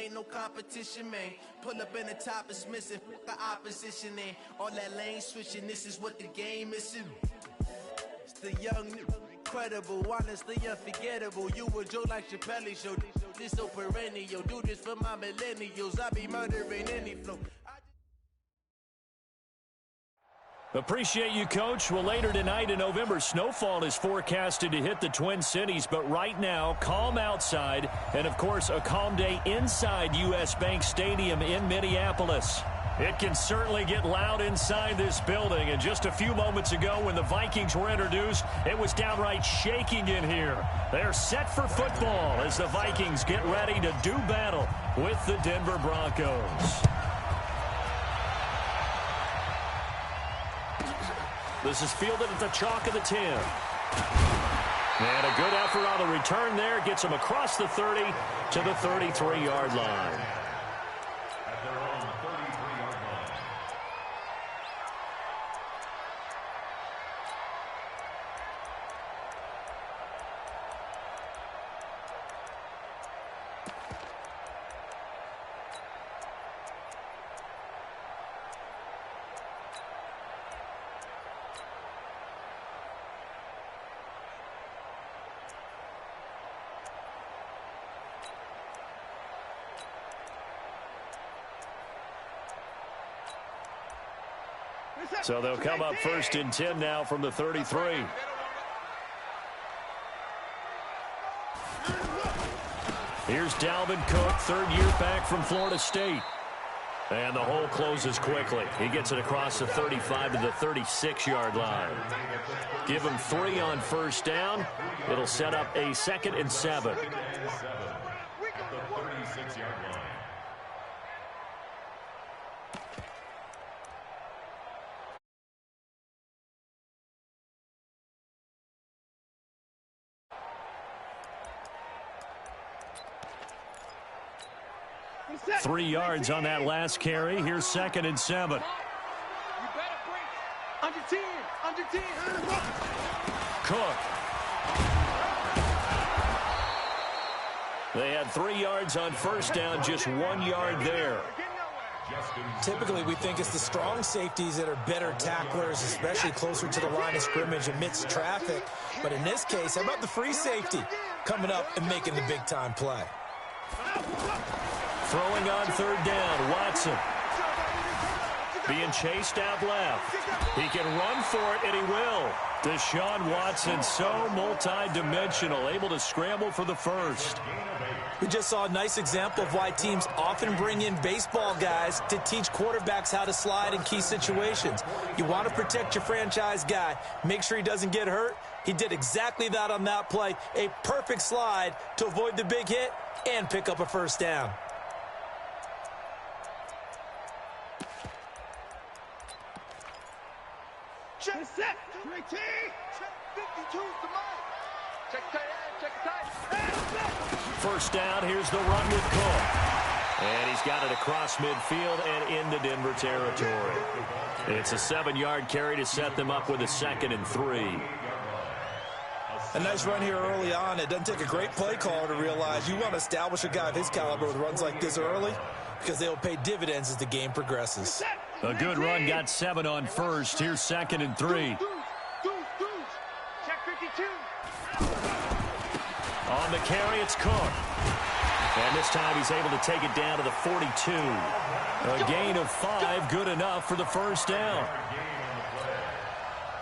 ain't no competition, man. Pull up in the top, it's missing, the opposition in. All that lane switching, this is what the game is. It's the young, incredible, honestly unforgettable. You a Joe like Chappelle show. This so perennial, do this for my millennials. I be murdering any flow. Appreciate you, Coach. Well, later tonight in November, snowfall is forecasted to hit the Twin Cities, but right now, calm outside, and of course, a calm day inside U.S. Bank Stadium in Minneapolis. It can certainly get loud inside this building, and just a few moments ago when the Vikings were introduced, it was downright shaking in here. They're set for football as the Vikings get ready to do battle with the Denver Broncos. This is fielded at the chalk of the 10. And a good effort on the return there. Gets him across the 30 to the 33-yard line. So they'll come up 1st and 10 now from the 33. Here's Dalvin Cook, third year back from Florida State. And the hole closes quickly. He gets it across the 35 to the 36-yard line. Give him 3 on first down. It'll set up a 2nd and 7. 3 yards on that last carry. Here's 2nd and 7. Under 10. Cook. They had 3 yards on first down, just 1 yard there. Typically, we think it's the strong safeties that are better tacklers, especially closer to the line of scrimmage amidst traffic. But in this case, how about the free safety coming up and making the big-time play? Throwing on third down, Watson. Being chased out left. He can run for it, and he will. Deshaun Watson, so multi-dimensional, able to scramble for the first. We just saw a nice example of why teams often bring in baseball guys to teach quarterbacks how to slide in key situations. You want to protect your franchise guy. Make sure he doesn't get hurt. He did exactly that on that play. A perfect slide to avoid the big hit and pick up a first down. Check set. Check 52 to Mike. Check tight. First down. Here's the run with Cook. And he's got it across midfield and into Denver territory. It's a 7-yard carry to set them up with a 2nd and 3. A nice run here early on. It doesn't take a great play caller to realize you want to establish a guy of his caliber with runs like this early because they'll pay dividends as the game progresses. A good run, got 7 on first. Here's 2nd and 3. Check 52. On the carry, it's Cook. And this time he's able to take it down to the 42. A gain of 5, good enough for the first down.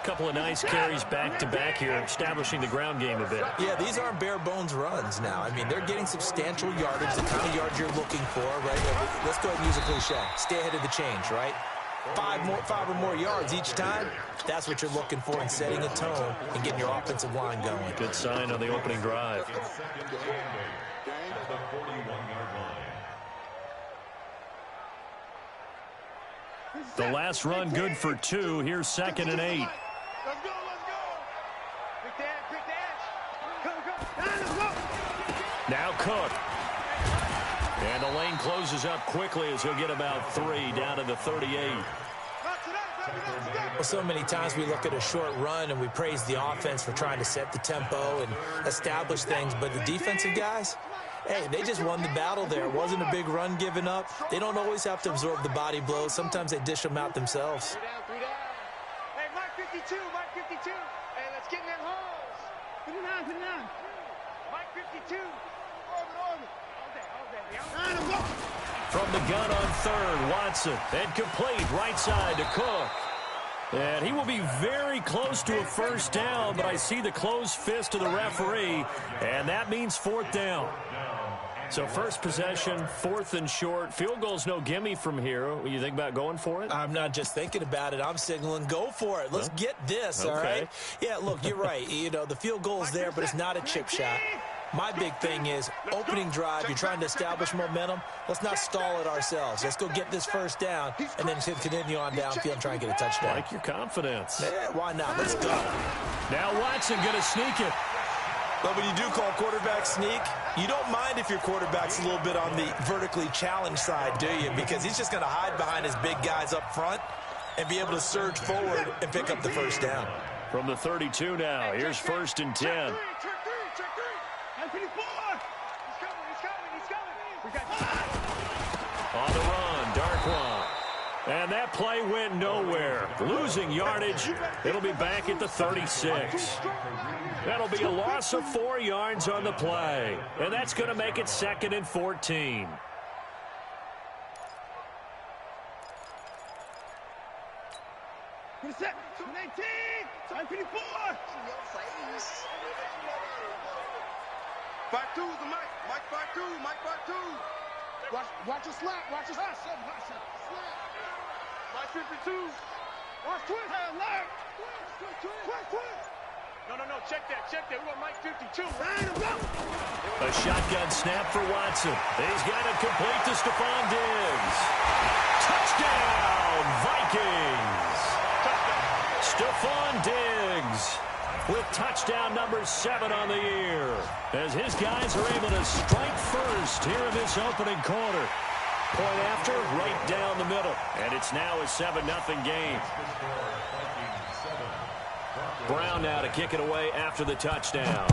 Couple of nice carries back-to-back here, establishing the ground game a bit. Yeah, these aren't bare-bones runs now. I mean, they're getting substantial yardage, the kind of yards you're looking for, right? Let's go ahead and use a cliche. Stay ahead of the change, right? 5 or more yards each time, that's what you're looking for in setting a tone and getting your offensive line going. Good sign on the opening drive. The last run good for 2. Here's 2nd and 8. Let's go. Quick dash. Go. Now Cook. And the lane closes up quickly as he'll get about 3 down to the 38. Well, so many times we look at a short run and we praise the offense for trying to set the tempo and establish things, but the defensive guys, Hey, they just won the battle there. It wasn't a big run given up. They don't always have to absorb the body blows. Sometimes they dish them out themselves. 3 down. Hey, Mike 52, Mike 52. Hey, let's get in them holes. Put it on. Mike 52. All day. From the gun on third, Watson. And complete, right side to Cook. And he will be very close to a first down, but I see the closed fist of the referee, and that means fourth down. So first possession, 4th and short. Field goal's no gimme from here. What do you think about going for it? I'm not just thinking about it. I'm signaling go for it. Let's get this, all right? Yeah, look, you're right. You know, the field goal is there, but it's not a chip shot. My big thing is opening drive. You're trying to establish momentum. Let's not stall it ourselves. Let's go get this first down and then continue on downfield and try and get a touchdown. Like your confidence. Yeah, why not? Let's go. Now Watson going to sneak it. But when you do call quarterback sneak, you don't mind if your quarterback's a little bit on the vertically challenged side, do you? Because he's just going to hide behind his big guys up front and be able to surge forward and pick up the first down. From the 32 now, here's 1st and 10. Check three. He's coming. We got On the run, Darkwan. And that play went nowhere. Losing yardage. It'll be back at the 36. That'll be a loss of 4 yards on the play. And that's going to make it 2nd and 14. Set. 19. 54. 5-2 is the Mike. Mike 5-2. Mike 5-2. Watch your slap. Watch your slap. Mike 52. Watch twist. Twist. No. Check that. We want Mike 52. A shotgun snap for Watson. He's got it complete to Stephon Diggs. Touchdown, Vikings. Stephon Diggs with touchdown number 7 on the year, as his guys are able to strike first here in this opening quarter. Point after, right down the middle, and it's now a 7-0 game. Brown now to kick it away after the touchdown.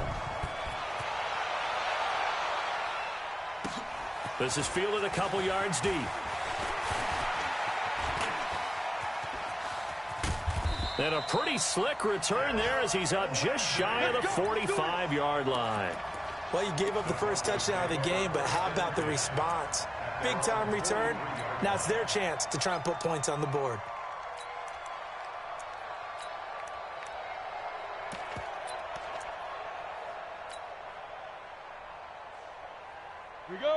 This is fielded a couple yards deep. And a pretty slick return there as he's up just shy of the 45-yard line. Well, you gave up the first touchdown of the game, but how about the response? Big-time return. Now it's their chance to try and put points on the board.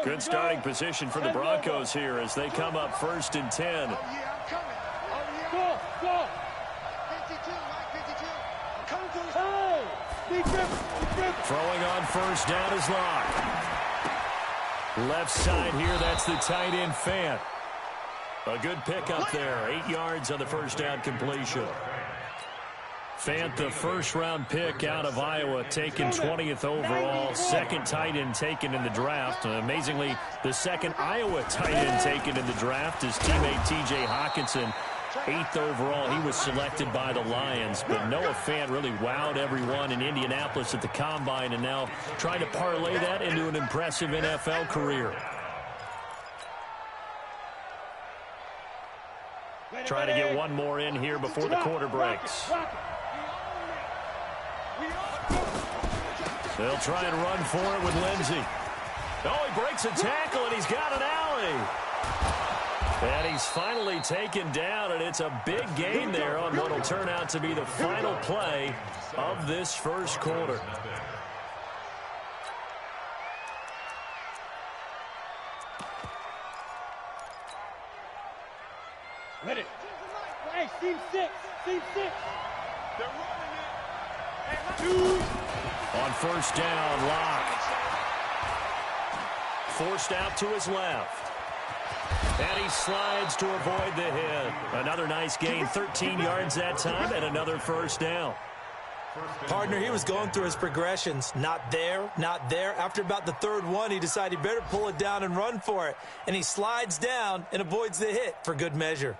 Good starting position for the Broncos here as they come up 1st and 10. Oh, yeah, I'm coming. Go. 52, Mike 52. Hey! Big grip. Throwing on first down is Locke. Left side here, that's the tight end Fant. A good pickup there, 8 yards on the first down completion. Fant, the first-round pick out of Iowa, taken 20th overall, 2nd tight end taken in the draft. Amazingly, the 2nd Iowa tight end taken in the draft is teammate T.J. Hockenson. 8th overall, he was selected by the Lions, but Noah Fant really wowed everyone in Indianapolis at the Combine and now trying to parlay that into an impressive NFL career. Trying to get one more in here before the quarter breaks. They'll try and run for it with Lindsey. Oh, he breaks a tackle, and he's got an alley. And he's finally taken down, and it's a big gain there on what will turn out to be the final play of this first quarter. Ready. Hey, team 6. They're running it. On first down, Locke. Forced out to his left. And he slides to avoid the hit. Another nice gain, 13 yards that time, and another first down. Partner, he was going through his progressions. Not there, not there. After about the 3rd one, he decided he better pull it down and run for it. And he slides down and avoids the hit for good measure.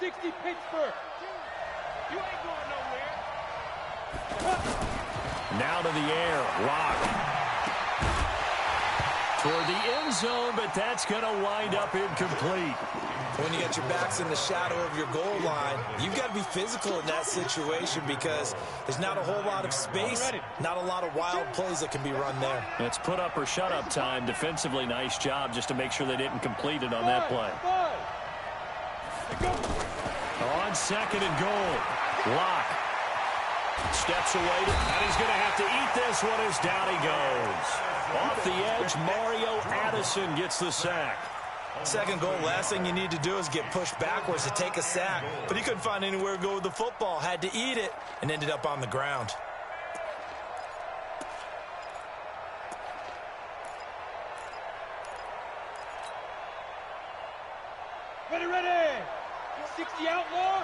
60 Pittsburgh. You ain't going nowhere. Now to the air, Locke. toward the end zone, but that's going to wind up incomplete. When you get your backs in the shadow of your goal line, you've got to be physical in that situation because there's not a whole lot of space, not a lot of wild plays that can be run there. It's put up or shut up time. Defensively, nice job just to make sure they didn't complete it on that play. On 2nd and goal, Locke steps away, and he's going to have to eat this one as down he goes. Off the edge, Mario Addison gets the sack. 2nd goal, last thing you need to do is get pushed backwards to take a sack. But he couldn't find anywhere to go with the football, had to eat it, and ended up on the ground. Ready. 60 outlaw.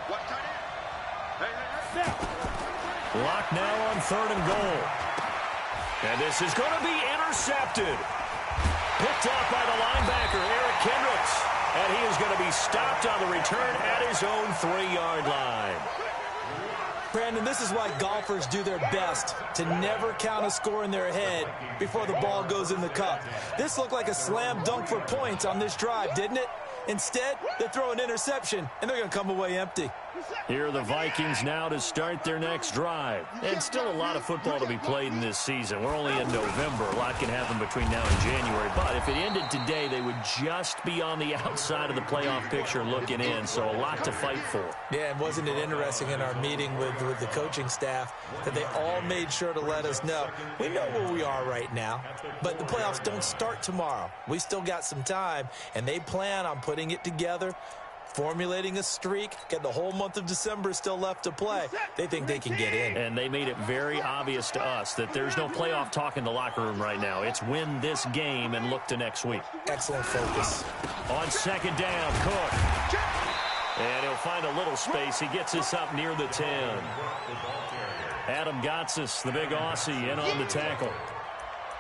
What tight end? Locke now on 3rd and goal. And this is going to be intercepted. Picked up by the linebacker, Eric Kendricks. And he is going to be stopped on the return at his own 3-yard line. Brandon, this is why golfers do their best to never count a score in their head before the ball goes in the cup. This looked like a slam dunk for points on this drive, didn't it? Instead, they throw an interception, and they're going to come away empty. Here are the Vikings now to start their next drive. And still a lot of football to be played in this season. We're only in November. A lot can happen between now and January. But if it ended today, they would just be on the outside of the playoff picture looking in. So a lot to fight for. Yeah, and wasn't it interesting in our meeting with the coaching staff that they all made sure to let us know, we know where we are right now, but the playoffs don't start tomorrow. We still got some time, and they plan on putting it together, formulating a streak, get the whole month of December still left to play. They think they can get in. And they made it very obvious to us that there's no playoff talk in the locker room right now. It's win this game and look to next week. Excellent focus. On 2nd down, Cook. And he'll find a little space. He gets us up near the 10. Adam Gotsis, the big Aussie, in on the tackle.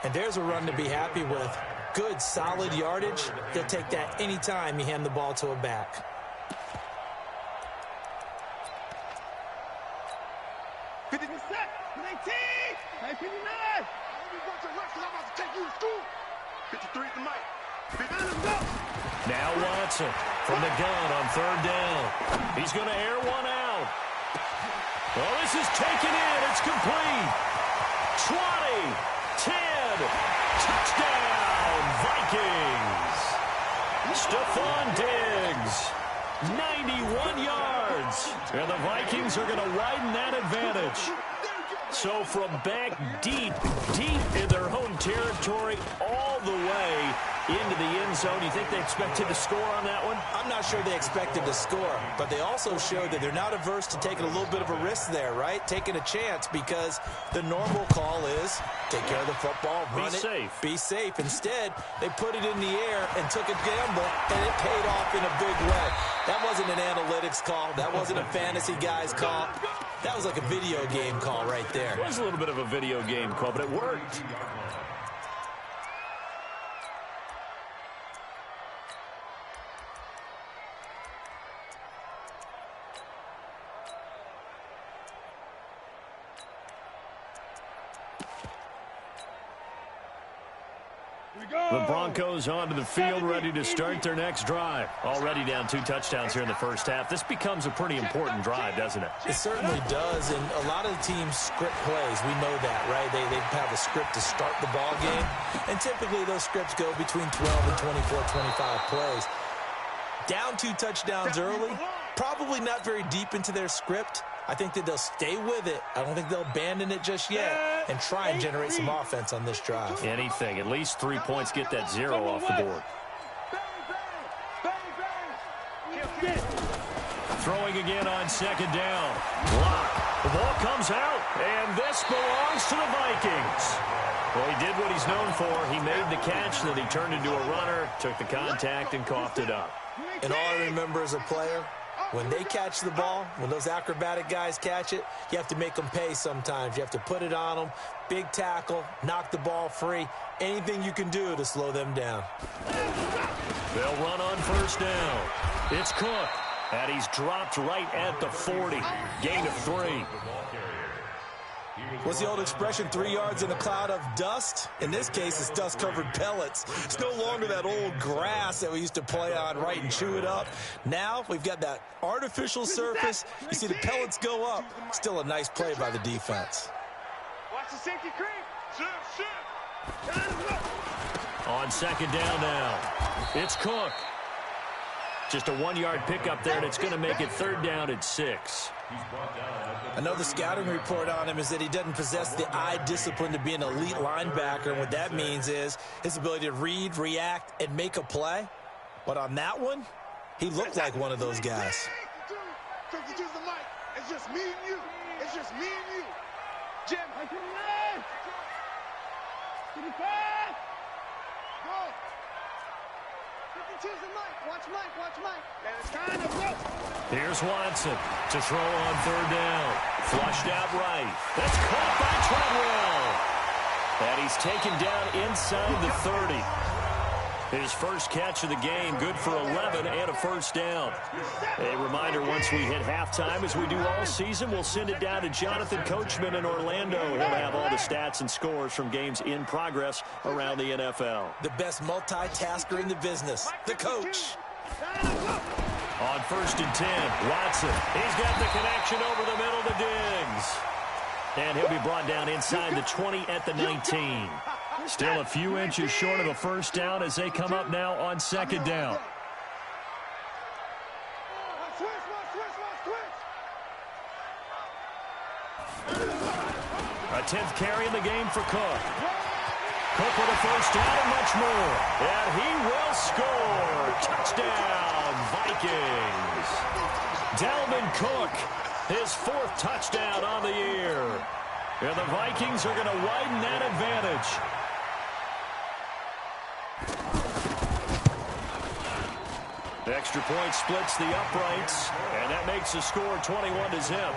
And there's a run to be happy with. Good, solid yardage. He'll take that anytime you hand the ball to a back. Now Watson from the gun on 3rd down. He's going to air one out. Well, this is taken in. It's complete. 20, 10, touchdown, Vikings. Stephon Diggs, 91 yards. And the Vikings are going to widen that advantage. So from back deep in their own territory, all the way into the end zone. You think they expected to score on that one? I'm not sure they expected to score, but they also showed that they're not averse to taking a little bit of a risk there, right? Taking a chance, because the normal call is take care of the football, run it, be safe. Instead, they put it in the air and took a gamble, and it paid off in a big way. That wasn't an analytics call. That wasn't a fantasy guy's call. That was like a video game call right there. It was a little bit of a video game call, but it worked. The Broncos onto the field, ready to start their next drive. Already down 2 touchdowns here in the first half. This becomes a pretty important drive, doesn't it? It certainly does, and a lot of the teams script plays. We know that, right? They have a script to start the ball game, and typically those scripts go between 12 and 24, 25 plays. Down 2 touchdowns early, probably not very deep into their script. I think that they'll stay with it. I don't think they'll abandon it just yet and try and generate some offense on this drive. Anything. At least 3 points, get that 0 off the board. Throwing again on 2nd down. Locke. The ball comes out, and this belongs to the Vikings. Well, he did what he's known for. He made the catch, then he turned into a runner, took the contact, and coughed it up. And all I remember as a player, when they catch the ball, when those acrobatic guys catch it, you have to make them pay sometimes. You have to put it on them, big tackle, knock the ball free, anything you can do to slow them down. They'll run on 1st down. It's Cook, and he's dropped right at the 40. Gain of 3. What's the old expression, 3 yards in a cloud of dust? In this case, it's dust-covered pellets. It's no longer that old grass that we used to play on, right, and chew it up. Now we've got that artificial surface. You see the pellets go up. Still a nice play by the defense. Watch the safety creep. On second down now, it's Cook. Just a 1-yard pickup there, and it's going to make it third down at 6. Another scouting report on him is that he doesn't possess the eye discipline to be an elite linebacker. And what that means is his ability to read, react, and make a play. But on that one, he looked like one of those guys. 52's the mic. It's just me and you. It's just me and you. Jim. Go. 52's the mic. Watch Mike. Watch Mike. And it's time to go. Here's Watson to throw on third down. Flushed out right. That's caught by Treadwell. And he's taken down inside the 30. His first catch of the game, good for 11 and a first down. A reminder, once we hit halftime, as we do all season, we'll send it down to Jonathan Coachman in Orlando. He'll have all the stats and scores from games in progress around the NFL. The best multitasker in the business, the coach. On first and 10, Watson. He's got the connection over the middle to Diggs. And he'll be brought down inside the 20 at the 19. Still a few inches short of a first down as they come up now on second down. A 10th carry in the game for Cook. Cook with a first down and much more. And he will score. Touchdown, Vikings. Dalvin Cook, his 4th touchdown on the year. And the Vikings are going to widen that advantage. The extra point splits the uprights, and that makes the score 21-0.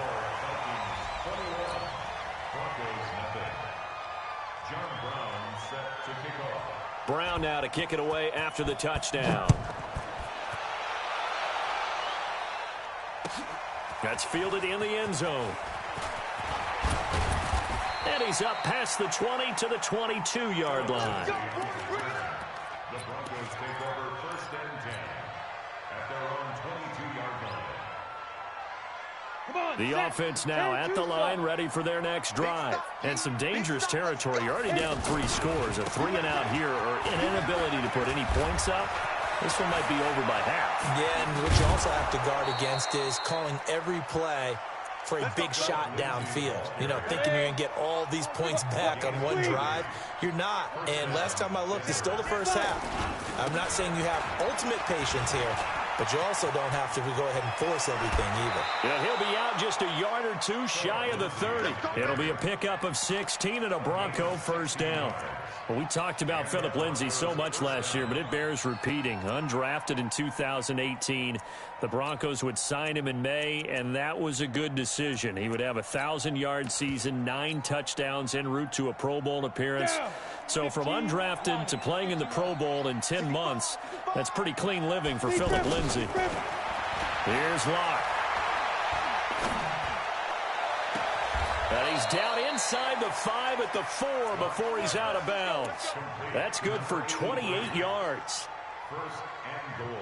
Brown now to kick it away after the touchdown. That's fielded in the end zone. And he's up past the 20 to the 22-yard line. The Broncos take over first and 10 at their own 22-yard line. The offense now at the line, ready for their next drive. And some dangerous territory. You're already down 3 scores. A 3-and-out here, or an inability to put any points up. This one might be over by half. Yeah, and what you also have to guard against is calling every play for a big shot downfield. You know, thinking you're going to get all these points back on one drive. You're not. And last time I looked, it's still the first half. I'm not saying you have ultimate patience here, but you also don't have to go ahead and force everything either. Yeah, he'll be out just a yard or 2 shy of the 30. It'll be a pickup of 16 and a Bronco first down. Well, we talked about Phillip Lindsay so much last year, but it bears repeating. Undrafted in 2018, the Broncos would sign him in May, and that was a good decision. He would have a 1,000-yard season, 9 touchdowns en route to a Pro Bowl appearance. So from undrafted to playing in the Pro Bowl in 10 months, that's pretty clean living for Phillip Lindsay. Here's Locke. And he's down inside the 5 at the 4 before he's out of bounds. That's good for 28 yards.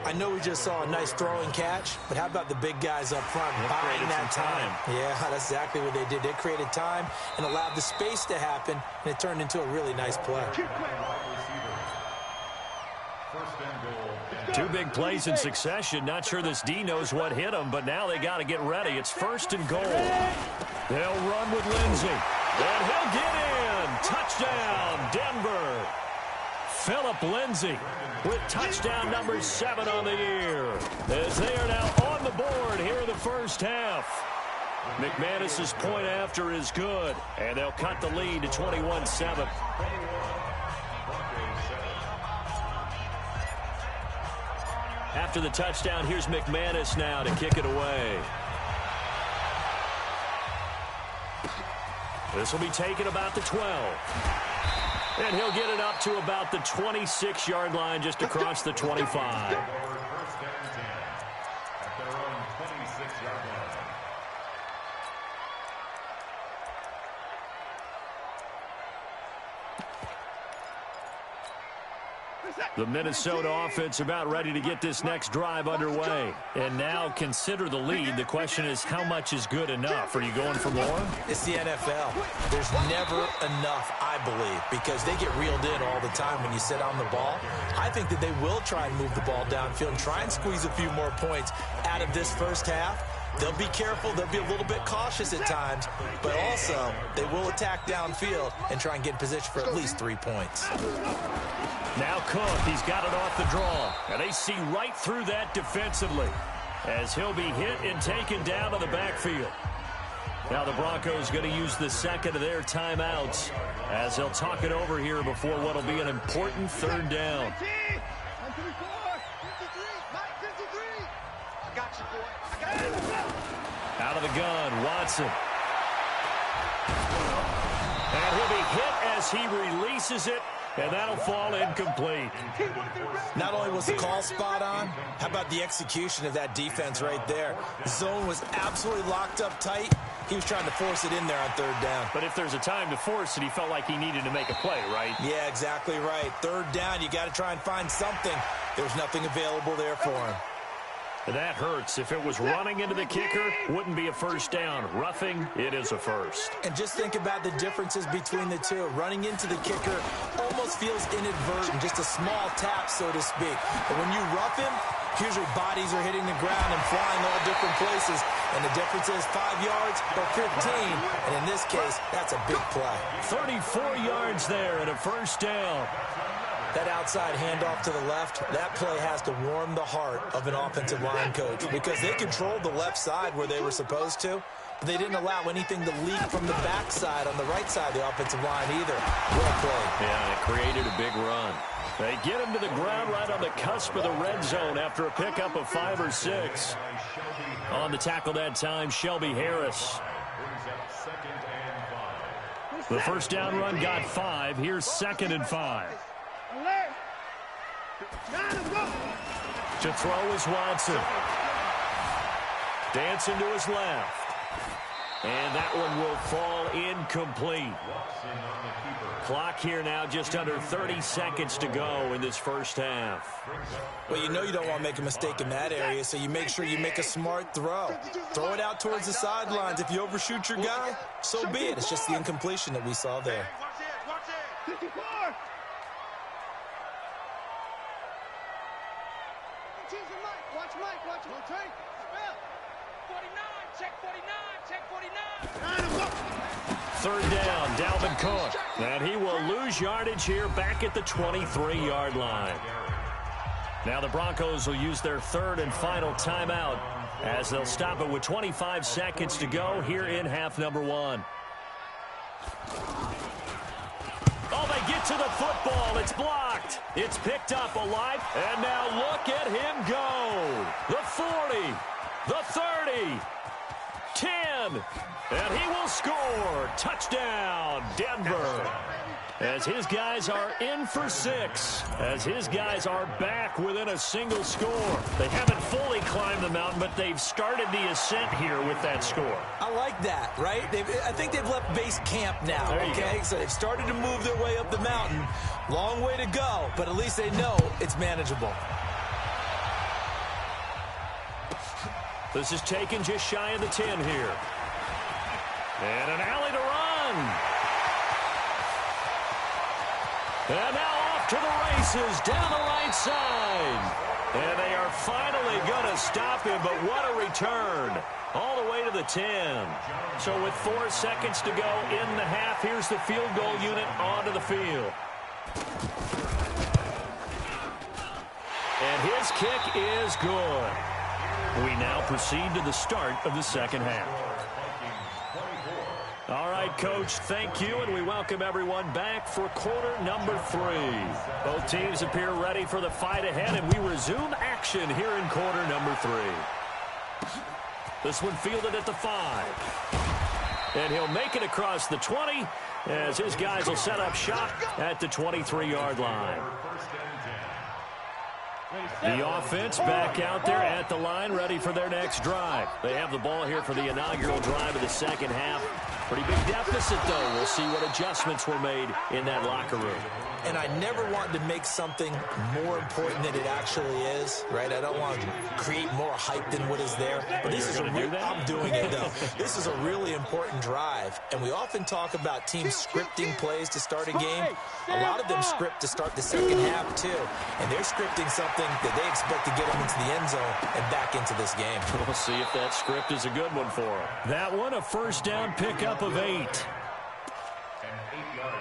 I know we just saw a nice throwing catch, but how about the big guys up front buying that time? Yeah, that's exactly what they did. They created time and allowed the space to happen, and it turned into a really nice play. 2 big plays in succession. Not sure this D knows what hit him, but now they got to get ready. It's first and goal. They'll run with Lindsay, and he'll get in. Touchdown, Denver. Phillip Lindsay with touchdown number 7 on the year, as they are now on the board here in the first half. McManus's point after is good, and they'll cut the lead to 21-7. After the touchdown, here's McManus now to kick it away. This will be taken about the 12. And he'll get it up to about the 26-yard line, just across the 25. The Minnesota offense about ready to get this next drive underway. And now consider the lead. The question is, how much is good enough? Are you going for more? It's the NFL. There's never enough, I believe, because they get reeled in all the time when you sit on the ball. I think that they will try and move the ball downfield and try and squeeze a few more points out of this first half. They'll be careful. They'll be a little bit cautious at times, but also they will attack downfield and try and get in position for at least 3 points. Now Cook, he's got it off the draw, and they see right through that defensively as he'll be hit and taken down to the backfield. Now the Broncos going to use the second of their timeouts as they'll talk it over here before what will be an important third down. Out of the gun, Watson. And he'll be hit as he releases it, and that'll fall incomplete. Not only was the call spot on, how about the execution of that defense right there? The zone was absolutely locked up tight. He was trying to force it in there on third down. But if there's a time to force it, he felt like he needed to make a play, right? Yeah, exactly right. Third down, you got to try and find something. There's nothing available there for him. That hurts. If it was running into the kicker, wouldn't be a first down. Roughing, it is a first. And just think about the differences between the two. Running into the kicker almost feels inadvertent, just a small tap, so to speak. But when you rough him, usually bodies are hitting the ground and flying all different places. And the difference is 5 yards or 15. And in this case, that's a big play. 34 yards there and a first down. That outside handoff to the left, that play has to warm the heart of an offensive line coach because they controlled the left side where they were supposed to, but they didn't allow anything to leak from the backside on the right side of the offensive line either. Well played. Yeah, it created a big run. They get him to the ground right on the cusp of the red zone after a pickup of 5 or 6. On the tackle that time, Shelby Harris. The first down run got 5. Here's 2nd and 5. To throw is Watson. Dancing to his left. And that one will fall incomplete. Clock here now, just under 30 seconds to go in this first half. Well, you know you don't want to make a mistake in that area, so you make sure you make a smart throw. Throw it out towards the sidelines. If you overshoot your guy, so be it. It's just the incompletion that we saw there. Third down, Dalvin Cook. And he will lose yardage here back at the 23-yard line. Now the Broncos will use their third and final timeout as they'll stop it with 25 seconds to go here in half number 1. Oh, they get to the football. It's blocked. It's picked up alive. And now look at him go. The 40, the 30, 10. And he will score. Touchdown, Denver. As his guys are in for 6. As his guys are back within a single score. They haven't fully climbed the mountain, but they've started the ascent here with that score. I like that, right? I think they've left base camp now, okay? So they've started to move their way up the mountain. Long way to go, but at least they know it's manageable. This is taken just shy of the 10 here. And an alley to run. And now off to the races down the right side. And they are finally going to stop him, but what a return. All the way to the 10. So with 4 seconds to go in the half, here's the field goal unit onto the field. And his kick is good. We now proceed to the start of the second half. All right, Coach, thank you, and we welcome everyone back for quarter number 3. Both teams appear ready for the fight ahead, and we resume action here in quarter number 3. This one fielded at the 5. And he'll make it across the 20 as his guys will set up shop at the 23-yard line. The offense back out there at the line, ready for their next drive. They have the ball here for the inaugural drive of the second half. Pretty big deficit, though. We'll see what adjustments were made in that locker room. And I never want to make something more important than it actually is, right? I don't want to create more hype than what is there. But this is I'm doing it, though. This is a really important drive. And we often talk about teams scripting plays to start a game. A lot of them script to start the second half, too. And they're scripting something that they expect to get them into the end zone and back into this game. We'll see if that script is a good one for them. That one, a first down pickup of 8.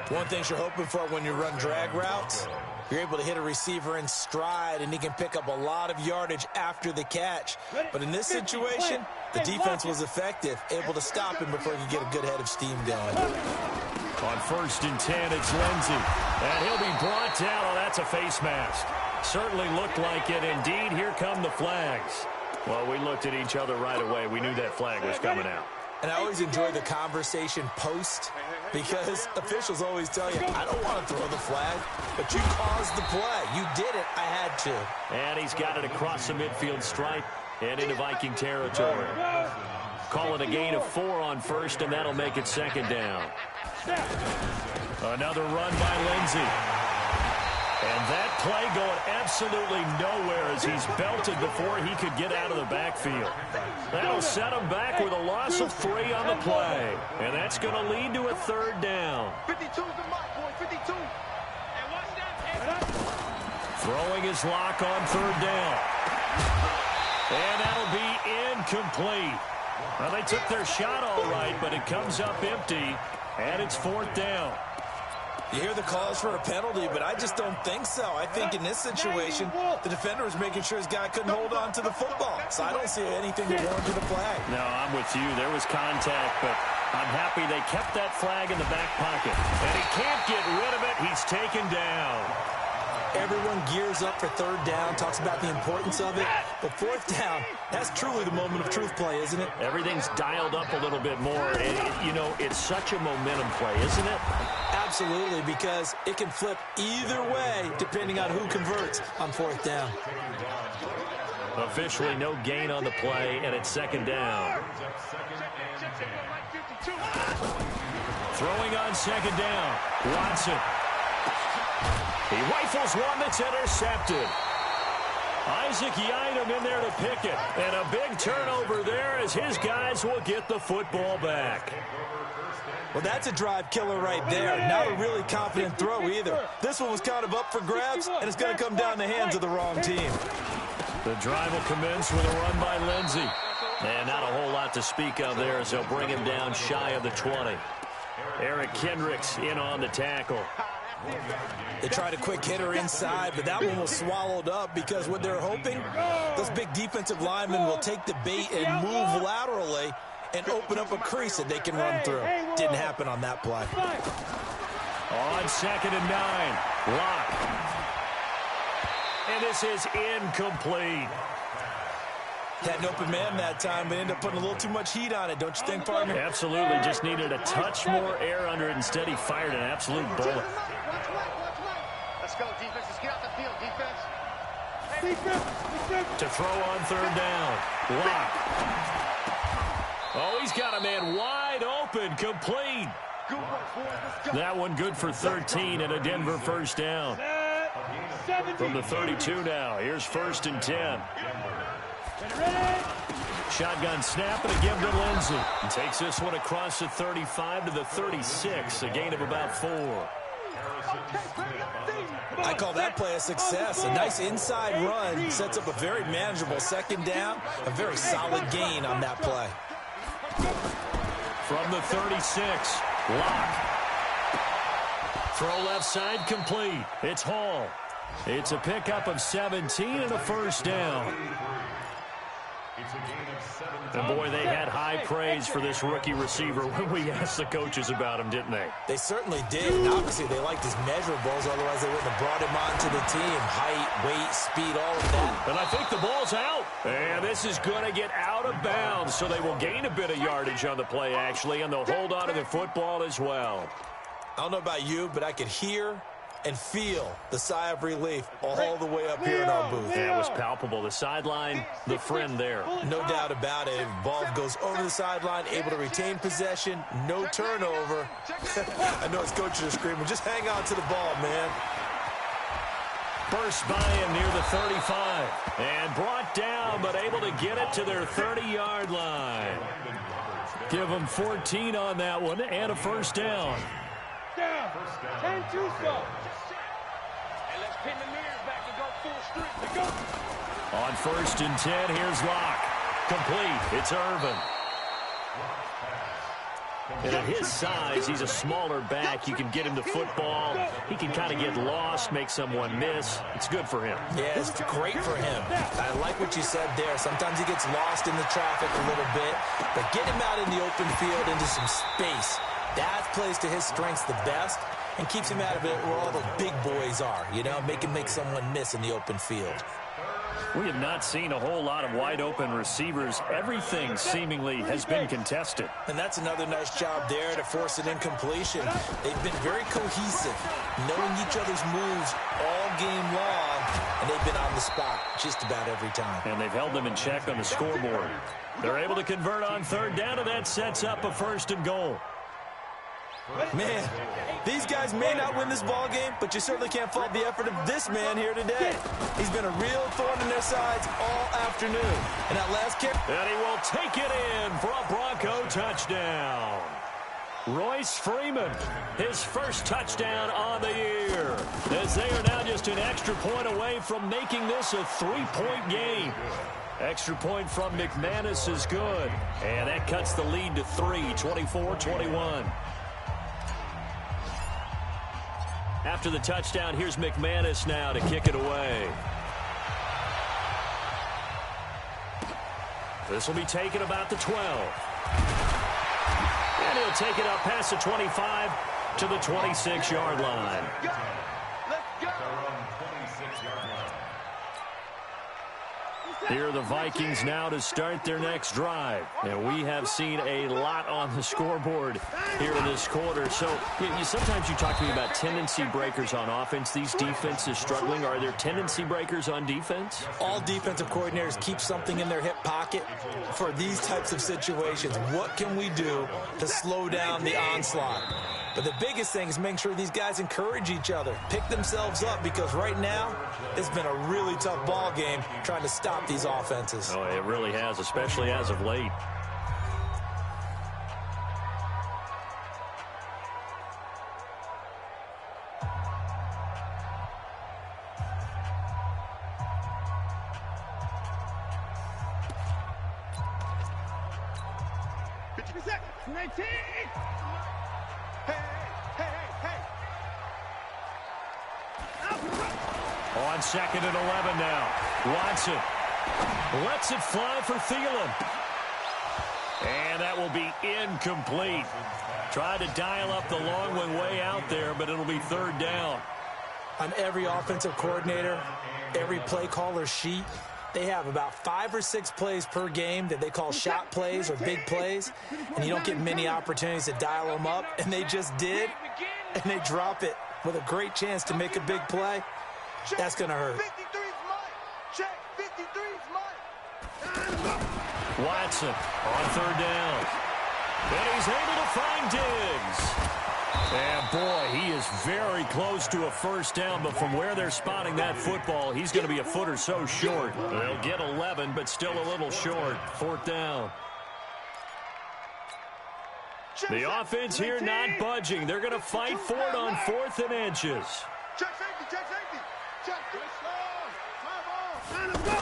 One thing you're hoping for when you run drag routes, you're able to hit a receiver in stride, and he can pick up a lot of yardage after the catch. But in this situation, the defense was effective, able to stop him before he could get a good head of steam going. On 1st and 10, it's Lindsey. And he'll be brought down. Oh, that's a face mask. Certainly looked like it. Indeed, here come the flags. Well, we looked at each other right away. We knew that flag was coming out. And I always enjoy the conversation post, because officials always tell you, I don't want to throw the flag, but you caused the play. You did it. I had to. And he's got it across the midfield stripe and into Viking territory. Call it a gain of 4 on 1st, and that'll make it 2nd down. Another run by Lindsey. And that play going absolutely nowhere as he's belted before he could get out of the backfield. That'll set him back with a loss of 3 on the play. And that's going to lead to a 3rd down. 52's the mark, boy, 52. And watch that. Throwing his lock on 3rd down. And that'll be incomplete. Well, they took their shot all right, but it comes up empty, and it's 4th down. You hear the calls for a penalty, but I just don't think so. I think in this situation, the defender was making sure his guy couldn't hold on to the football. So I don't see anything that warranted a flag. No, I'm with you. There was contact, but I'm happy they kept that flag in the back pocket. And he can't get rid of it. He's taken down. Everyone gears up for 3rd down, talks about the importance of it. But 4th down, that's truly the moment of truth play, isn't it? Everything's dialed up a little bit more. And it's such a momentum play, isn't it? Absolutely, because it can flip either way depending on who converts on 4th down. Officially no gain on the play, and it's 2nd down. Throwing on 2nd down, Watson. He rifles one that's intercepted. Isaac Yiadom in there to pick it. And a big turnover there as his guys will get the football back. Well, that's a drive killer right there. Not a really confident throw either. This one was kind of up for grabs, and it's going to come down the hands of the wrong team. The drive will commence with a run by Lindsey. And not a whole lot to speak of there as they'll bring him down shy of the 20. Eric Kendricks in on the tackle. They tried a quick hitter inside, but that one was swallowed up because what they're hoping, those big defensive linemen will take the bait and move laterally and open up a crease that they can run through. Didn't happen on that play. On 2nd and 9, Locke. And this is incomplete. Had an open man that time, but ended up putting a little too much heat on it, don't you think, partner? Absolutely. Just needed a touch more air under it. Instead, he fired an absolute bullet. Let's go, defense. Let's get out the field, defense. To throw on 3rd down. Locke. Oh, he's got a man wide open, complete. That one good for 13 and a Denver 1st down. From the 32 now. Here's 1st and 10. Shotgun snap and a give to Lindsey. He takes this one across the 35 to the 36, a gain of about 4. I call that play a success. A nice inside run sets up a very manageable 2nd down, a very solid gain on that play. From the 36, Locke. Throw left side complete. It's Hall. It's a pickup of 17 and a 1st down. And boy, they had high praise for this rookie receiver when we asked the coaches about him, didn't they? They certainly did. And obviously, they liked his measurables. Otherwise, they wouldn't have brought him onto the team. Height, weight, speed, all of that. And I think the ball's out. And this is going to get out of bounds, so they will gain a bit of yardage on the play, actually, and they'll hold on to the football as well. I don't know about you, but I could hear and feel the sigh of relief all the way up here in our booth. That was palpable. The sideline, the friend there. No doubt about it. Ball goes over the sideline, able to retain possession, no turnover. I know his coaches are screaming, just hang on to the ball, man. Burst by him near the 35. And brought down, but able to get it to their 30-yard line. Give them 14 on that one and a first down. Down. 10 too slow. And let's pin the mirrors back and go full strength. Go. On 1st and 10, here's Locke. Complete. It's Irvin. And at his size, he's a smaller back. You can get him to football. He can kind of get lost, make someone miss. It's good for him. Yeah, it's great for him. I like what you said there. Sometimes he gets lost in the traffic a little bit, but get him out in the open field into some space. That plays to his strengths the best and keeps him out of it where all the big boys are, you know, make someone miss in the open field. We have not seen a whole lot of wide-open receivers. Everything seemingly has been contested. And that's another nice job there to force an incompletion. They've been very cohesive, knowing each other's moves all game long, and they've been on the spot just about every time. And they've held them in check on the scoreboard. They're able to convert on 3rd down, and that sets up a 1st and goal. Man, these guys may not win this ball game, but you certainly can't fault the effort of this man here today. He's been a real thorn in their sides all afternoon. And that last kick, and he will take it in for a Bronco touchdown. Royce Freeman, his first touchdown on the year, as they are now just an extra point away from making this a 3-point game. Extra point from McManus is good, and that cuts the lead to 3, 24-21. After the touchdown, here's McManus now to kick it away. This will be taken about the 12. And he'll take it up past the 25 to the 26-yard line. Here are the Vikings now to start their next drive. And we have seen a lot on the scoreboard here in this quarter. So sometimes you talk to me about tendency breakers on offense. These defenses struggling. Are there tendency breakers on defense? All defensive coordinators keep something in their hip pocket for these types of situations. What can we do to slow down the onslaught? But the biggest thing is making sure these guys encourage each other, pick themselves up, because right now it's been a really tough ball game trying to stop these offenses. Oh, it really has, especially as of late. On 2nd and 11 now. Watson lets it fly for Thielen. And that will be incomplete. Tried to dial up the long one way out there, but it'll be 3rd down. On every offensive coordinator, every play caller sheet, they have about 5 or 6 plays per game that they call shot plays or big plays, and you don't get many opportunities to dial them up, and they just did, and they drop it with a great chance to make a big play. That's going to hurt. 53's mine. Check. 53's mine. Watson on 3rd down. And he's able to find Diggs. And, boy, he is very close to a 1st down, but from where they're spotting that football, he's going to be a foot or so short. They'll get 11, but still a little short. 4th down. The offense here not budging. They're going to fight for it on 4th and inches. Check safety. Check safety. Check.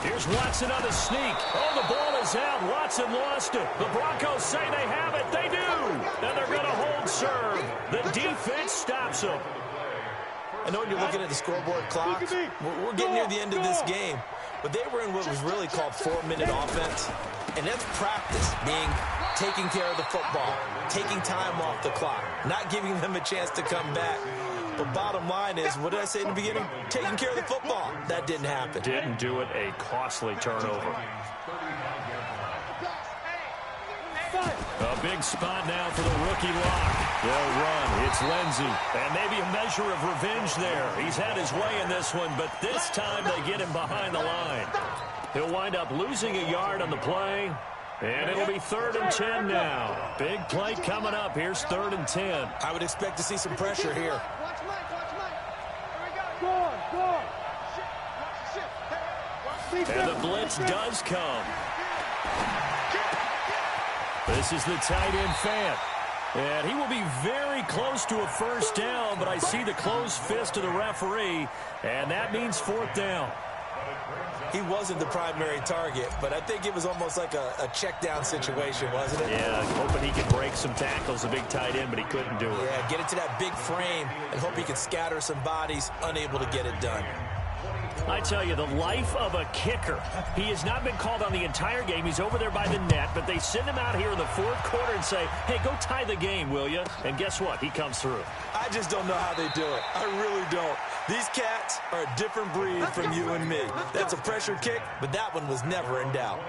Here's Watson on the sneak. Oh, the ball is out. Watson lost it. The Broncos say they have it. They do. And they're going to hold serve. The defense stops them. I know when you're looking at the scoreboard clock, we're getting near the end of this game. But they were in what was really called 4-minute offense. And that's practice, taking care of the football, taking time off the clock, not giving them a chance to come back. But bottom line is, what did I say in the beginning? Taking care of the football. That didn't happen. Didn't do it. A costly turnover. A big spot now for the rookie lock. They'll run. It's Lindsey. And maybe a measure of revenge there. He's had his way in this one, but this time they get him behind the line. He'll wind up losing a yard on the play, and it'll be 3rd and 10 now. Big play coming up. Here's 3rd and 10. I would expect to see some pressure here. Watch Mike. Here we go. Go. And the blitz does come. This is the tight end Fant. And he will be very close to a 1st down, but I see the closed fist of the referee, and that means 4th down. He wasn't the primary target, but I think it was almost like a check down situation, wasn't it? Yeah, hoping he could break some tackles, a big tight end, but he couldn't do it. Yeah, get it to that big frame and hope he could scatter some bodies, unable to get it done. I tell you, the life of a kicker. He has not been called on the entire game. He's over there by the net, but they send him out here in the 4th quarter and say, hey, go tie the game, will you? And guess what? He comes through. I just don't know how they do it. I really don't. These cats are a different breed from you and me. That's a pressure kick, but that one was never in doubt.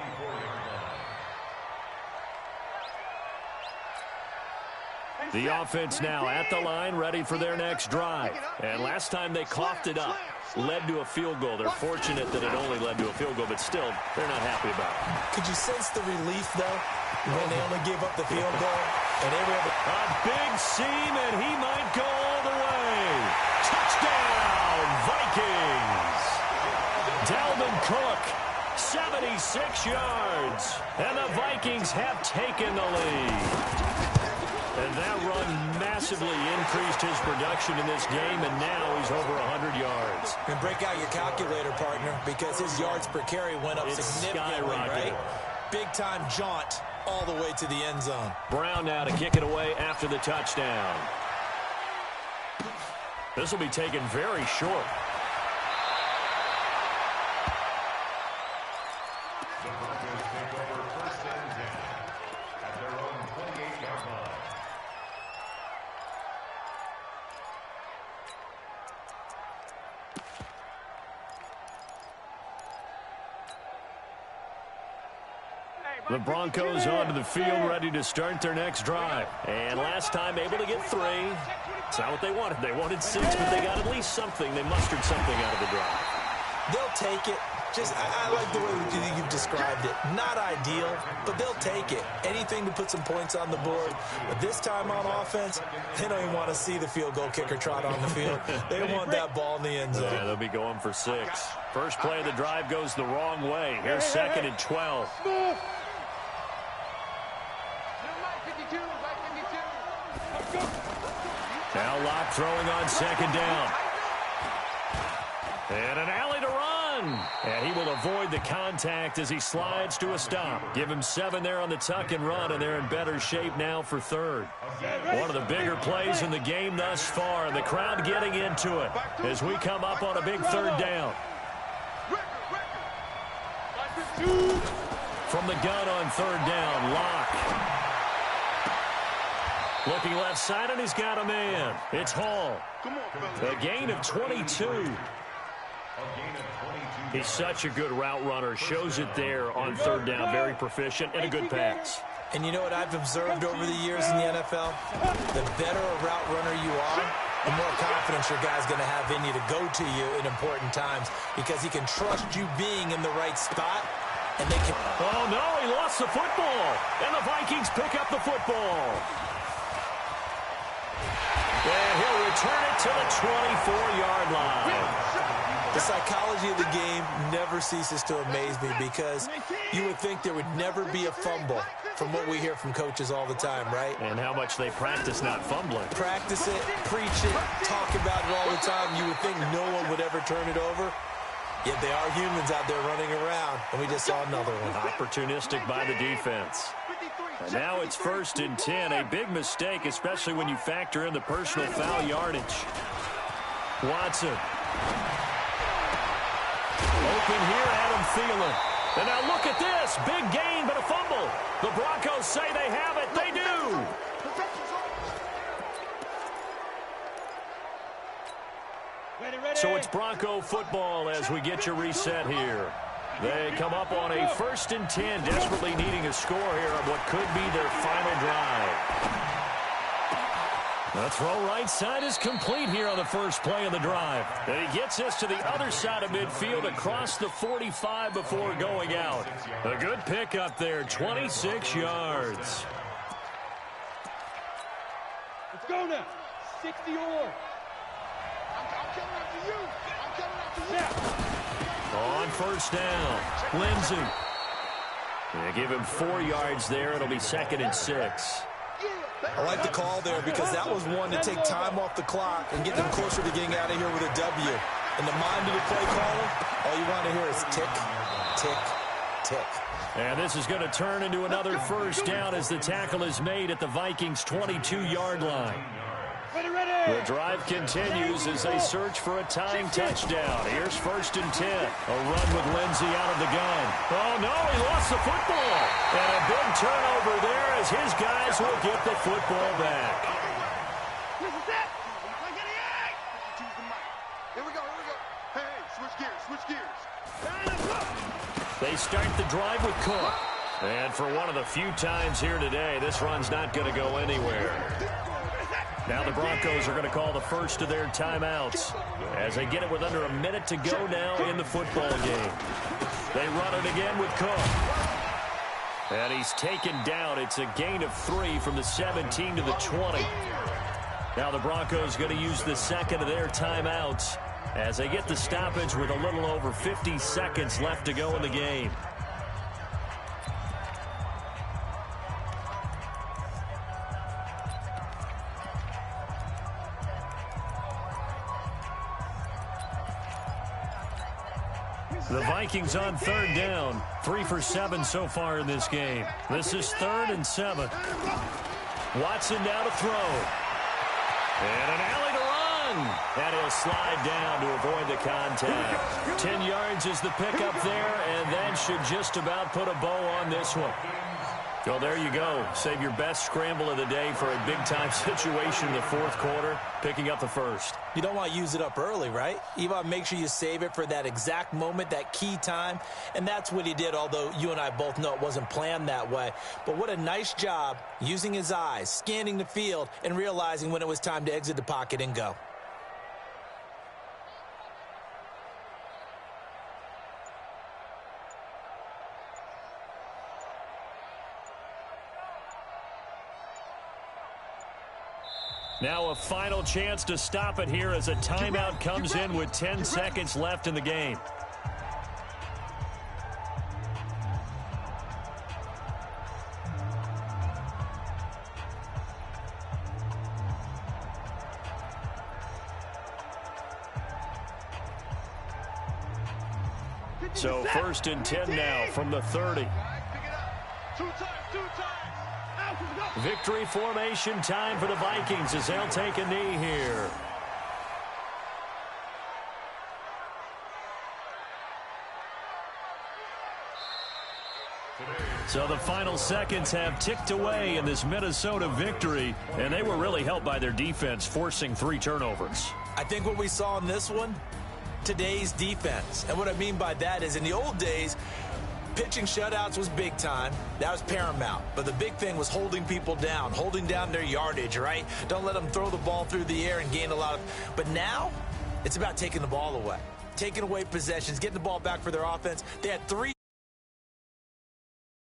The offense now at the line, ready for their next drive. And last time they coughed it up, led to a field goal. They're fortunate that it only led to a field goal, but still, they're not happy about it. Could you sense the relief, though, when they only gave up the field goal? And they were able a big seam, and he might go all the way. Touchdown, Vikings! Dalvin Cook, 76 yards. And the Vikings have taken the lead. And that run massively increased his production in this game, and now he's over 100 yards. And break out your calculator, partner, because his yards per carry went up significantly, right? Big-time jaunt all the way to the end zone. Brown now to kick it away after the touchdown. This will be taken very short. The Broncos onto the field, ready to start their next drive. And last time able to get 3. It's not what they wanted. They wanted 6, but they got at least something. They mustered something out of the drive. They'll take it. I like the way you've described it. Not ideal, but they'll take it. Anything to put some points on the board. But this time on offense, they don't even want to see the field goal kicker trot on the field. They want that ball in the end zone. Yeah, they'll be going for 6. First play of the drive goes the wrong way. Here's 2nd and 12. Now Locke throwing on 2nd down. And an alley to run. And he will avoid the contact as he slides to a stop. Give him 7 there on the tuck and run, and they're in better shape now for 3rd. One of the bigger plays in the game thus far. And the crowd getting into it as we come up on a big 3rd down. From the gun on 3rd down, Locke. Looking left side, and he's got a man. It's Hall. A gain of 22. He's such a good route runner. Shows it there on 3rd down. Very proficient and a good pass. And you know what I've observed over the years in the NFL? The better a route runner you are, the more confidence your guy's going to have in you to go to you in important times because he can trust you being in the right spot. And they can. Oh, no, he lost the football. And the Vikings pick up the football. And he'll return it to the 24-yard line. The psychology of the game never ceases to amaze me because you would think there would never be a fumble from what we hear from coaches all the time, right? And how much they practice not fumbling. Practice it, preach it, talk about it all the time. You would think no one would ever turn it over. Yet they are humans out there running around, and we just saw another one. Opportunistic by the defense. And now it's 1st and 10. A big mistake, especially when you factor in the personal foul yardage. Watson. Open here, Adam Thielen. And now look at this. Big gain, but a fumble. The Broncos say they have it. They do. So it's Bronco football as we get your reset here. They come up on a 1st and 10, desperately needing a score here on what could be their final drive. The throw right side is complete here on the first play of the drive. And he gets us to the other side of midfield across the 45 before going out. A good pickup there, 26 yards. Let's go now. 60 or. I'm coming after you. I'm coming after you. On first down, Lindsey. They give him 4 yards there. It'll be 2nd and 6. I like the call there because that was one to take time off the clock and get them closer to getting out of here with a W. In the mind of the play caller, all you want to hear is tick, tick, tick. And this is going to turn into another first down as the tackle is made at the Vikings' 22-yard line. The drive continues as they search for a tying touchdown. Here's 1st and 10. A run with Lindsey out of the gun. Oh, no, he lost the football. And a big turnover there as his guys will get the football back. This is it. Here we go, here we go. Hey, switch gears. They start the drive with Cook. And for one of the few times here today, this run's not going to go anywhere. Now the Broncos are going to call the first of their timeouts as they get it with under a minute to go now in the football game. They run it again with Cook. And he's taken down. It's a gain of 3 from the 17 to the 20. Now the Broncos going to use the second of their timeouts as they get the stoppage with a little over 50 seconds left to go in the game. The Vikings on 3rd down. 3 for 7 so far in this game. This is 3rd and 7. Watson now to throw. And an alley to run. And he'll slide down to avoid the contact. 10 yards is the pickup there, and that should just about put a bow on this one. Well, there you go. Save your best scramble of the day for a big-time situation in the 4th quarter, picking up the first. You don't want to use it up early, right? You want to make sure you save it for that exact moment, that key time. And that's what he did, although you and I both know it wasn't planned that way. But what a nice job using his eyes, scanning the field, and realizing when it was time to exit the pocket and go. Now a final chance to stop it here as a timeout comes in with 10 seconds left in the game. So 1st and 10 now from the 30. Two times. Victory formation time for the Vikings as they'll take a knee here. So the final seconds have ticked away in this Minnesota victory, and they were really helped by their defense forcing 3 turnovers. I think what we saw in this one, today's defense. And what I mean by that is in the old days, pitching shutouts was big time. That was paramount. But the big thing was holding people down, holding down their yardage, right? Don't let them throw the ball through the air and gain a lot of... But now, it's about taking the ball away. Taking away possessions, getting the ball back for their offense. They had 3...